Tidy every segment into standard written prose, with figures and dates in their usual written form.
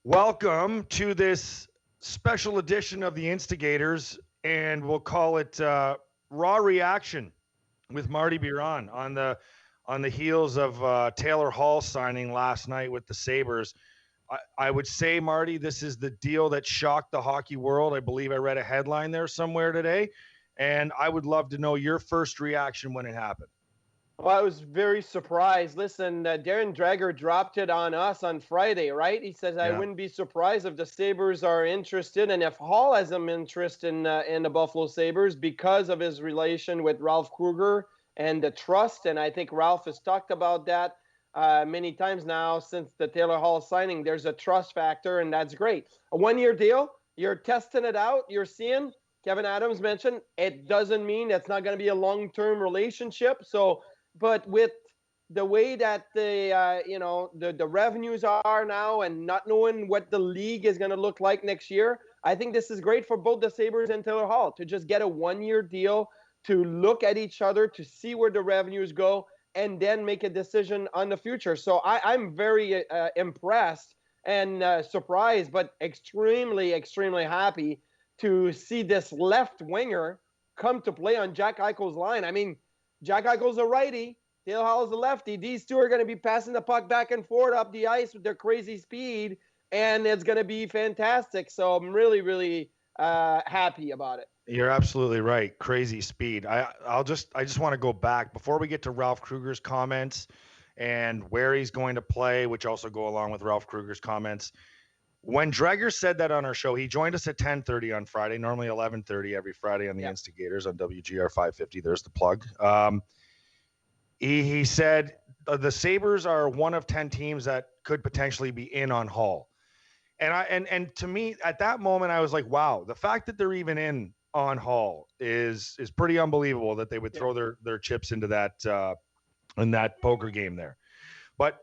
Welcome to this special edition of the Instigators, and we'll call it Raw Reaction with Marty Biron on the heels of Taylor Hall signing last night with the Sabres. I would say, Marty, this is the deal that shocked the hockey world. I believe I read a headline there somewhere today, and I would love to know your first reaction when it happened. Well, I was very surprised. Listen, Darren Dreger dropped it on us on Friday, right? He says, I Yeah. wouldn't be surprised if the Sabres are interested, and if Hall has some interest in the Buffalo Sabres because of his relation with Ralph Kruger and the trust. And I think Ralph has talked about that many times now since the Taylor Hall signing. There's a trust factor, and that's great. A one-year deal, you're testing it out, you're seeing. Kevin Adams mentioned it doesn't mean it's not going to be a long-term relationship. But with the way that the revenues are now and not knowing what the league is going to look like next year, I think this is great for both the Sabres and Taylor Hall to just get a one-year deal, to look at each other, to see where the revenues go, and then make a decision on the future. So I'm very impressed and surprised, but extremely, extremely happy to see this left winger come to play on Jack Eichel's line. I mean, Jack Eichel's a righty. Taylor Hall is a lefty. These two are going to be passing the puck back and forth up the ice with their crazy speed, and it's going to be fantastic. So I'm really, really happy about it. You're absolutely right. Crazy speed. I just want to go back before we get to Ralph Kruger's comments and where he's going to play, which also go along with Ralph Kruger's comments. When Dreger said that on our show, he joined us at 10:30 on Friday, normally 11:30 every Friday on the Instigators on WGR 550. There's the plug. He said the Sabres are one of 10 teams that could potentially be in on Hall. And to me, at that moment, I was like, wow, the fact that they're even in on Hall is pretty unbelievable that they would throw their chips into that in that poker game there. But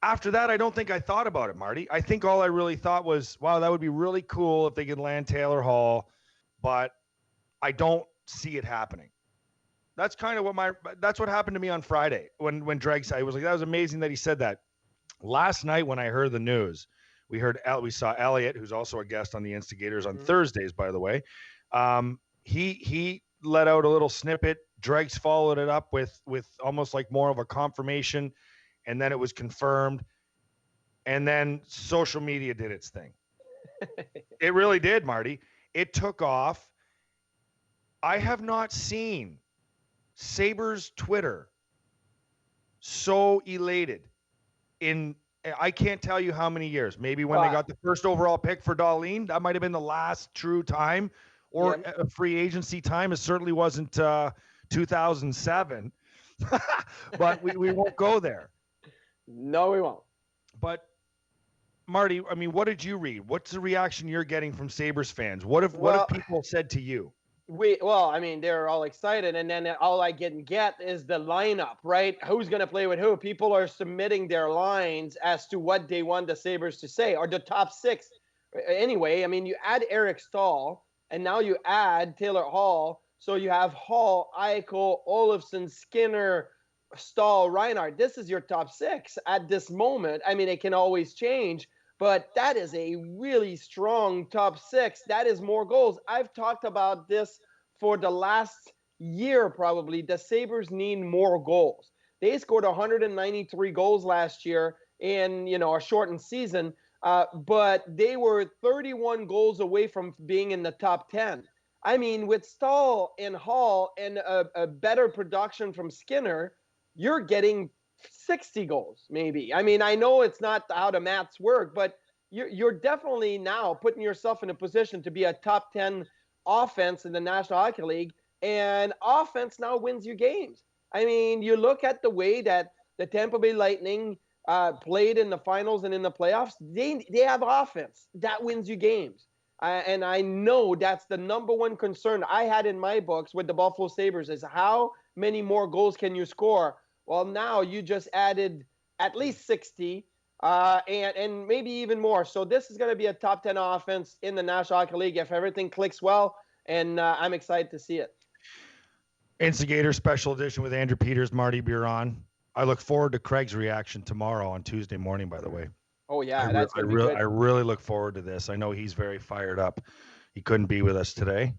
after that, I don't think I thought about it, Marty. I think all I really thought was, wow, that would be really cool if they could land Taylor Hall, but I don't see it happening. That's kind of that's what happened to me on Friday when Dreg said, I was like, that was amazing that he said that. Last night when I heard the news, we saw Elliot, who's also a guest on the Instigators on Thursdays, by the way. He let out a little snippet. Dregs followed it up with almost like more of a confirmation, and then it was confirmed. And then social media did its thing. It really did, Marty. It took off. I have not seen Sabres Twitter so elated in I can't tell you how many years. Maybe when they got the first overall pick for Dahlin, that might have been the last true time, or a free agency time. It certainly wasn't 2007, but we won't go there. No, we won't. But Marty, I mean, what did you read? What's the reaction you're getting from Sabres fans? What have people said to you? I mean, they're all excited, and then all I get is the lineup, right? Who's going to play with who? People are submitting their lines as to what they want the Sabres to say, or the top six. Anyway, I mean, you add Eric Stahl, and now you add Taylor Hall, so you have Hall, Eichel, Olofsson, Skinner, Stahl, Reinhardt. This is your top six at this moment. I mean, it can always change, but that is a really strong top six. That is more goals. I've talked about this for the last year, probably. The Sabres need more goals. They scored 193 goals last year in, a shortened season, but they were 31 goals away from being in the top 10. I mean, with Stahl and Hall and a better production from Skinner, you're getting 60 goals, maybe. I mean, I know it's not how the maths work, but you're definitely now putting yourself in a position to be a top 10 offense in the National Hockey League, and offense now wins you games. I mean, you look at the way that the Tampa Bay Lightning played in the finals and in the playoffs, they have offense. That wins you games. And I know that's the number one concern I had in my books with the Buffalo Sabres is how many more goals can you score? Well, now you just added at least 60 and maybe even more. So this is going to be a top 10 offense in the National Hockey League if everything clicks well, and I'm excited to see it. Instigator Special Edition with Andrew Peters, Marty Biron. I look forward to Craig's reaction tomorrow on Tuesday morning, by the way. Oh yeah, that's gonna be good. I really look forward to this. I know he's very fired up. He couldn't be with us today,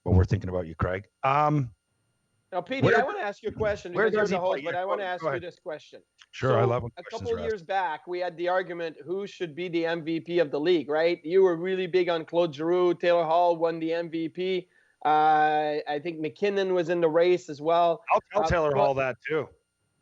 but we're thinking about you, Craig. Now, Petey, Where I want to ask you a question where because you're does he the play? host, Yeah, but I want to go ask you ahead. this question. Sure, I So, love when a questions couple are asked. years back, we had the argument who should be the MVP of the league, right? You were really big on Claude Giroux. Taylor Hall won the MVP. I think McKinnon was in the race as well. I'll tell Taylor But Hall that too.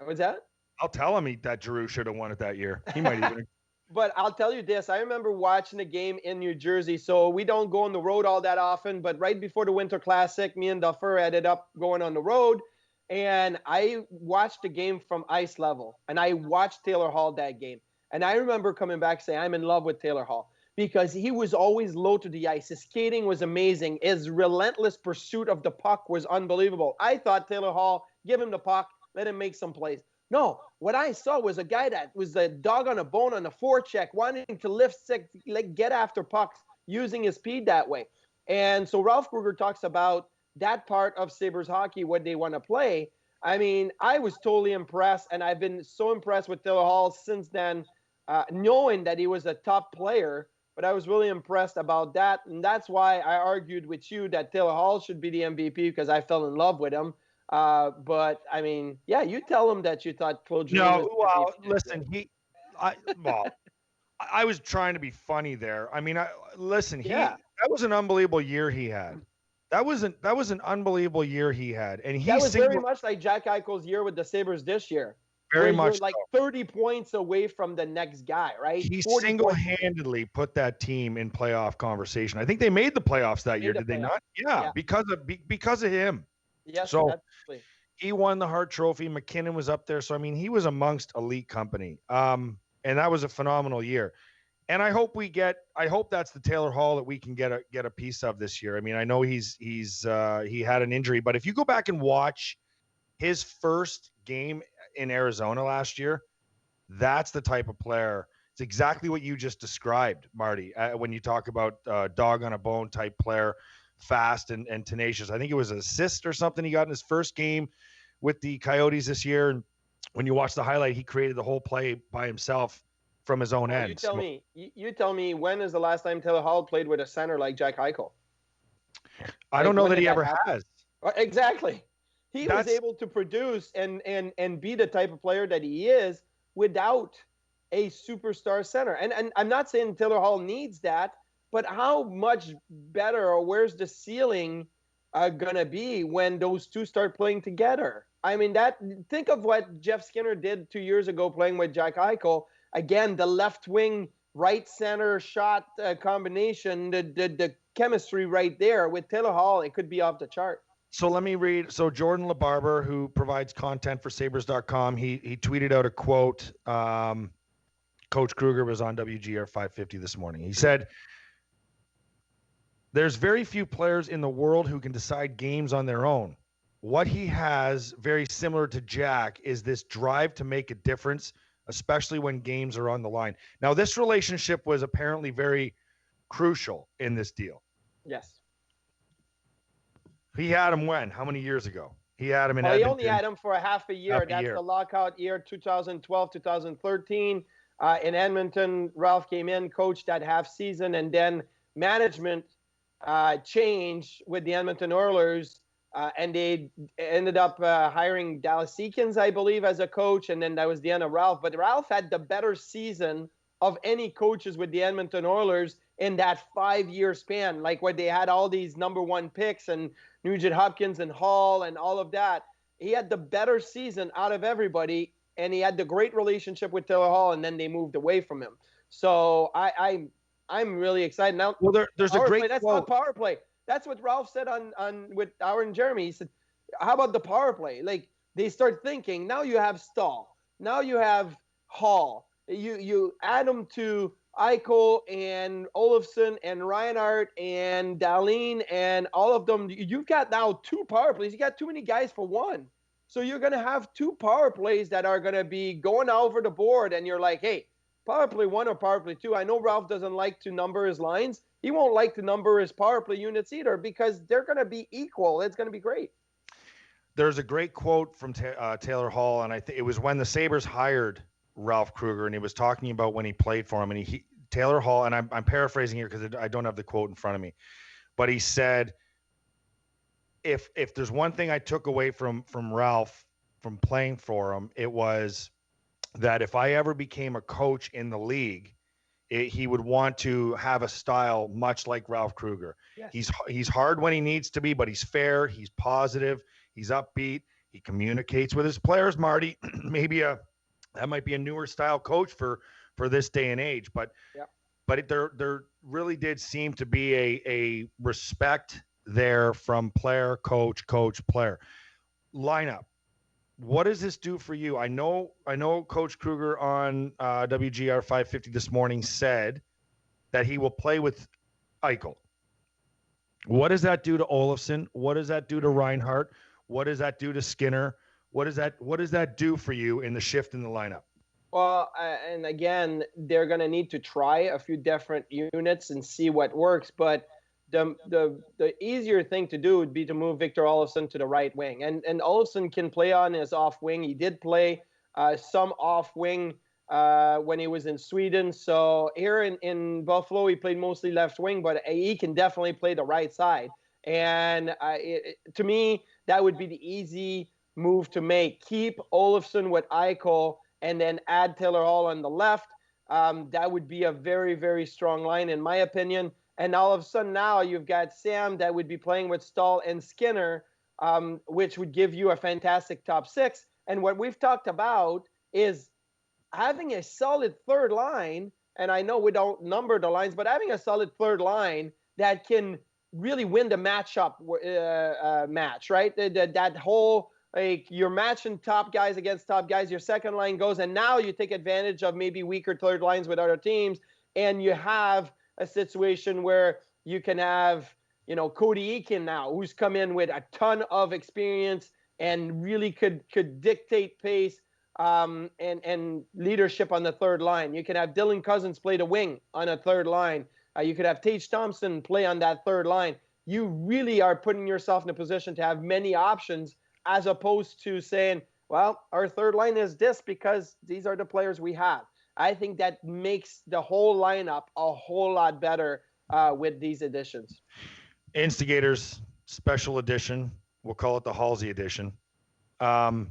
what's that? I'll tell him that Giroux should have won it that year. He might even. But I'll tell you this, I remember watching a game in New Jersey. So we don't go on the road all that often, but right before the Winter Classic, me and Duffer ended up going on the road. And I watched the game from ice level. And I watched Taylor Hall that game. And I remember coming back saying, I'm in love with Taylor Hall because he was always low to the ice. His skating was amazing. His relentless pursuit of the puck was unbelievable. I thought Taylor Hall, give him the puck, let him make some plays. No, what I saw was a guy that was a dog on a bone on a forecheck, wanting to lift, like get after pucks, using his speed that way. And so Ralph Kruger talks about that part of Sabres hockey, what they want to play. I mean, I was totally impressed, and I've been so impressed with Taylor Hall since then, knowing that he was a top player. But I was really impressed about that, and that's why I argued with you that Taylor Hall should be the MVP because I fell in love with him. But I mean, yeah, you tell him that you thought Claude Giroux was No, the well, MVP. listen, I was trying to be funny there. I mean, Yeah, that was an unbelievable year he had. That was an unbelievable year he had, and he that was very single much like Jack Eichel's year with the Sabres this year, very where you're much like so. 30 points away from the next guy, right? He 40 points single-handedly put that team in playoff conversation. I think they made the playoffs that year, made the did they playoffs. not? Yeah, Yeah, because of him. yes, So absolutely. he won the Hart Trophy. McKinnon was up there, so I mean, he was amongst elite company. And that was a phenomenal year. And I hope that's the Taylor Hall that we can get a piece of this year. I mean, I know he had an injury, but if you go back and watch his first game in Arizona last year, that's the type of player. It's exactly what you just described, Marty, when you talk about dog on a bone type player, fast and tenacious. I think it was an assist or something he got in his first game with the Coyotes this year. And when you watch the highlight, he created the whole play by himself from his own Well, end. you tell me, when is the last time Taylor Hall played with a center like Jack Eichel? I don't Like, know when that did he that ever happen? has. Exactly. He was That's able to produce and be the type of player that he is without a superstar center. And I'm not saying Taylor Hall needs that, but how much better or where's the ceiling gonna be when those two start playing together? I mean, think of what Jeff Skinner did 2 years ago playing with Jack Eichel. Again, the left wing, right center shot combination, the chemistry right there with Taylor Hall, it could be off the chart. So let me read. So Jordan LeBarber, who provides content for Sabres.com, he tweeted out a quote. Coach Kruger was on WGR 550 this morning. He said, "There's very few players in the world who can decide games on their own. What he has, very similar to Jack, is this drive to make a difference, especially when games are on the line." Now, this relationship was apparently very crucial in this deal. Yes. He had him when? How many years ago? He had him in Well, he Edmonton. only had him for a half a year. That's the lockout year, 2012, 2013. In Edmonton, Ralph came in, coached that half season, and then management changed with the Edmonton Oilers, and they ended up hiring Dallas Eakins, I believe, as a coach, and then that was the end of Ralph. But Ralph had the better season of any coaches with the Edmonton Oilers in that 5-year span, like where they had all these number one picks and Nugent Hopkins and Hall and all of that. He had the better season out of everybody, and he had the great relationship with Taylor Hall, and then they moved away from him. So I'm really excited now. Well, there's a great That's quote. not power play. That's what Ralph said on with Howard and Jeremy. He said, "How about the power play?" Like, they start thinking, now you have Stahl, now you have Hall. You add them to Eichel and Olofsson and Reinhardt and Dahlin and all of them. You've got now 2 power plays. You got too many guys for one. So you're going to have 2 power plays that are going to be going over the board. And you're like, hey, power play 1 or power play 2. I know Ralph doesn't like to number his lines. He won't like to number his power play units either because they're going to be equal. It's going to be great. There's a great quote from Taylor Hall, and I think it was when the Sabres hired Ralph Kruger, and he was talking about when he played for him, and Taylor Hall, and I'm paraphrasing here because I don't have the quote in front of me, but he said, if there's one thing I took away from Ralph from playing for him, it was that if I ever became a coach in the league, he would want to have a style much like Ralph Kruger. Yes. He's hard when he needs to be, but he's fair, he's positive, he's upbeat, he communicates with his players. Marty, that might be a newer style coach for this day and age, but there really did seem to be a respect there from player, coach, player. Lineup. What does this do for you? I know Coach Kruger on WGR 550 this morning said that he will play with Eichel. What does that do to Olofsson? What does that do to Reinhart? What does that do to Skinner? What does that do for you in the shift in the lineup? Well, and again, they're going to need to try a few different units and see what works, but the easier thing to do would be to move Victor Olofsson to the right wing. And Olofsson can play on his off wing. He did play some off wing when he was in Sweden. So here in Buffalo, he played mostly left wing, but he can definitely play the right side. And to me, that would be the easy move to make. Keep Olofsson with Eichel and then add Taylor Hall on the left. That would be a very, very strong line, in my opinion. And all of a sudden now you've got Sam that would be playing with Stahl and Skinner, which would give you a fantastic top six. And what we've talked about is having a solid third line. And I know we don't number the lines, but having a solid third line that can really win the matchup match, right? That whole, like, you're matching top guys against top guys, your second line goes, and now you take advantage of maybe weaker third lines with other teams, and you have a situation where you can have, Cody Eakin now, who's come in with a ton of experience and really could dictate pace and leadership on the third line. You can have Dylan Cousins play the wing on a third line. You could have Tage Thompson play on that third line. You really are putting yourself in a position to have many options, as opposed to saying, well, our third line is this because these are the players we have. I think that makes the whole lineup a whole lot better with these additions. Instigators special edition. We'll call it the Halsey edition. How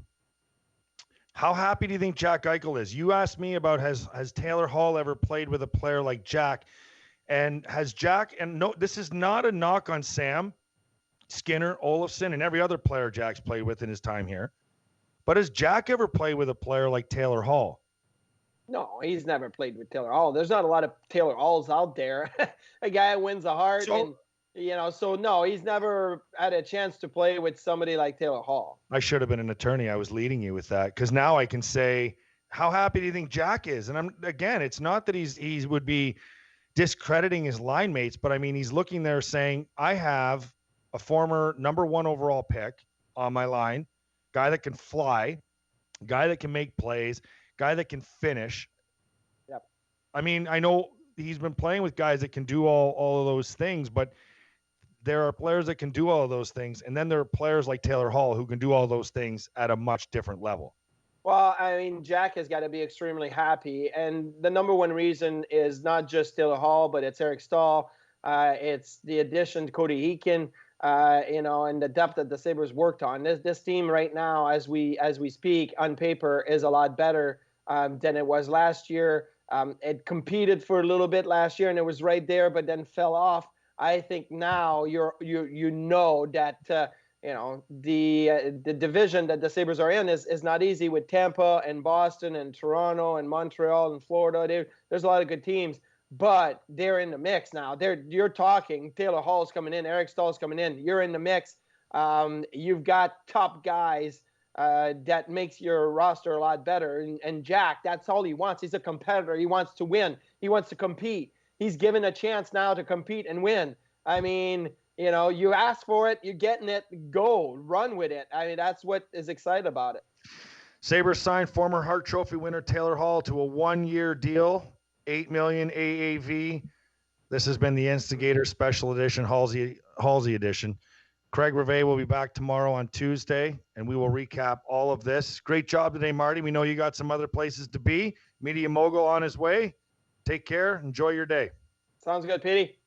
happy do you think Jack Eichel is? You asked me about has Taylor Hall ever played with a player like Jack? And has Jack, and no, this is not a knock on Sam, Skinner, Olofsson, and every other player Jack's played with in his time here, but has Jack ever played with a player like Taylor Hall? No, he's never played with Taylor Hall. There's not a lot of Taylor Halls out there. A guy who wins the heart. So no, he's never had a chance to play with somebody like Taylor Hall. I should have been an attorney. I was leading you with that, because now I can say, how happy do you think Jack is? And it's not that he would be discrediting his line mates, but I mean, he's looking there saying, I have a former number 1 overall pick on my line, guy that can fly, guy that can make plays, guy that can finish. Yep. I mean, I know he's been playing with guys that can do all of those things, but there are players that can do all of those things, and then there are players like Taylor Hall who can do all those things at a much different level. Well, I mean, Jack has got to be extremely happy, and the number one reason is not just Taylor Hall, but it's Eric Stahl. It's the addition to Cody Eakin, and the depth that the Sabres worked on. This team right now, as we speak, on paper, is a lot better than it was last year. It competed for a little bit last year, and it was right there, but then fell off. I think now you know that the division that the Sabres are in is not easy, with Tampa and Boston and Toronto and Montreal and Florida. There's a lot of good teams, but they're in the mix now. You're talking Taylor Hall's coming in, Eric Stahl's coming in. You're in the mix. You've got top guys that makes your roster a lot better. And Jack, that's all he wants. He's a competitor. He wants to win. He wants to compete. He's given a chance now to compete and win. I mean, you ask for it, you're getting it, go, run with it. I mean, that's what is exciting about it. Sabres signed former Hart Trophy winner Taylor Hall to a 1-year deal, $8 million AAV. This has been the Instigator Special Edition, Halsey Edition. Craig Reve will be back tomorrow on Tuesday, and we will recap all of this. Great job today, Marty. We know you got some other places to be. Media Mogul on his way. Take care. Enjoy your day. Sounds good, Petey.